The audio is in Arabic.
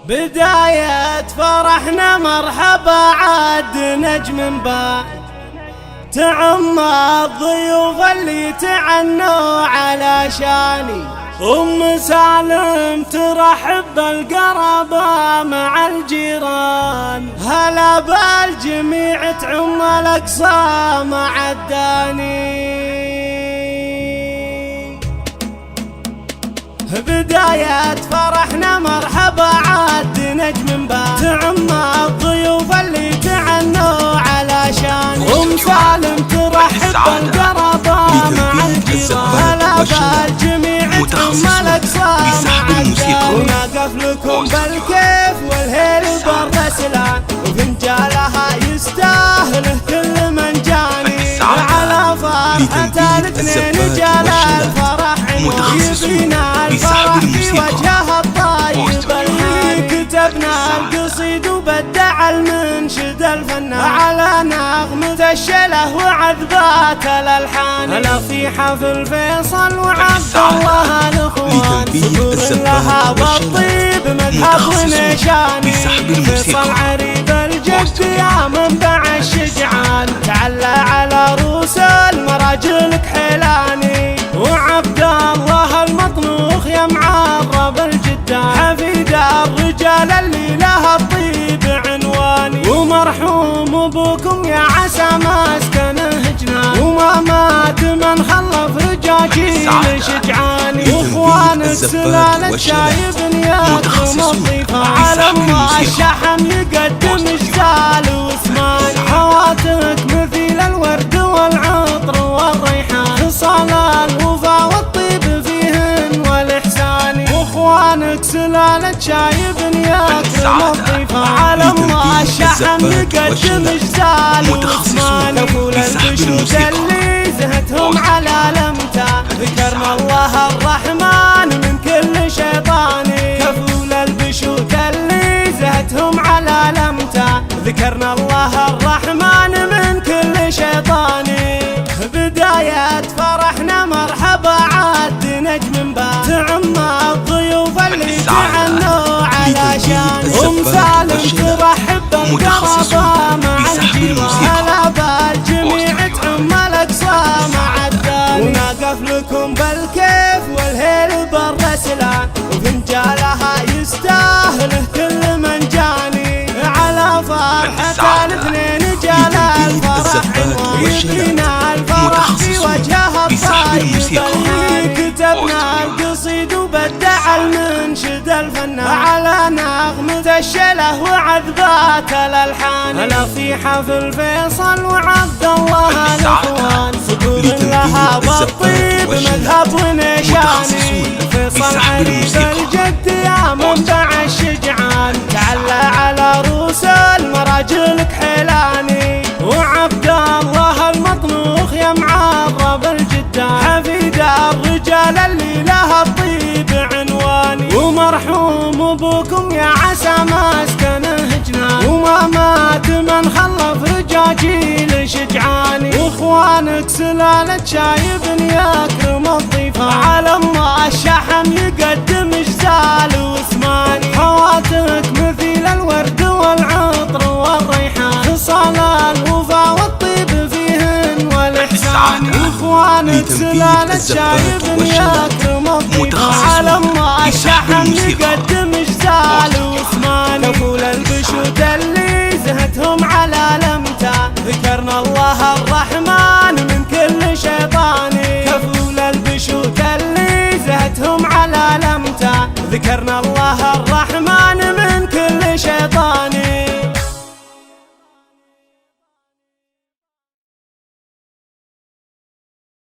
بداية فرحنا مرحبا عاد نجم با تعم الضيوف اللي تعنوا علشاني. أم سالم ترحب بالقرابة مع الجيران، هلا بالجميع تعم الأقصى مع الداني. بداية فرحنا مرحبا عاد نجم با تعم الضيوف اللي تعنوا علشان. أم سالم ترحب بالقرابة مع الجيران، هلا بالجميع تعم الأقصى مع الداني. ونقف لكم بالكيف والهيل بالرسلان، وفنجالها يستاهله كل من جاني. على فرحة الاثنين جال الفرح يبينا الفرح في وجهها الطيب اللي كتبنا القصيد وبدع المنشد الفنان على نغمة الشله وعذبات الألحان. هلا في حفل فيصل وعبد الله الأخوان، صدور لها بالطيب مذهب ونشاني. فيصل عريب الجد يا منبع الشجعان، تعلى على روس المراجل كحيلاني. وعبد الله المطنوخ يا معرب الجدان، حفيد الرجال اللي لها الطيب عنواني. ومرحوم ابوكم يا عسى مسكنه جنان، وما مات من خلف رجاجيل شجعاني. واخوانك سلالة شايب يكرم الضيفان، على الله الشحم يقدم جزال وثمان. حواتك مثيل الورد والعطر والريحان، خصال الوفا والطيب فيهن والإحسان. واخوانك سلالة شايب يكرم الضيفان، على الله الشحم يقدم جزال وثمان. كفول البشوت اللي زهتهم على لمته، ذكرنا الله الرحمن من كل شيطاني. كفول البشوت اللي زهتهم على لمته، ذكرنا الله الرحمن من كل شيطاني. بداية فرحنا مرحبا عاد نجم با تعم الضيوف اللي تعنوا علشان. أم سالم ترحب بالقرابة مع الجيران، هلا بالجميع تعم الأقصى مع الداني. ونقف لكم بالكيف والهيل بالرسلان، وفنجالها يستاهله كل من جاني. على فرحة الاثنين جال الفرح عنوان، يبينا الفرح في وجهها الطيب اللي كتبنا القصيد وبدع المنشد الفنان على نغمة الشله وعذبات الألحان. هلا في حفل فيصل وعبد الله الأخوان، صدور لها بالطيب مذهب ونشاني. فيصل عريب الجد يا منبع الشجعان، تعلى على روس المراجل كحيلاني. وعبد الله المطنوخ يا معرب الجدان، حفيد الرجال اللي لها الطيب عنواني. ومرحوم ابوكم يا عسى مسكنه جنان، وما مات من خلف رجاجيل شجعاني. واخوانك سلالة شايب يكرم الضيفان، على الله الشحم يقدم جزال وثماني. حواتك مثيل الورد والعطر والريحان، خصال الوفا والطيب فيهن والإحسان. واخوانك سلالة شايب يكرم الضيفان، على الله الشحم يقدم جزال وثماني. كفول البشوت اللي زهتهم على لمته، ذكرنا الله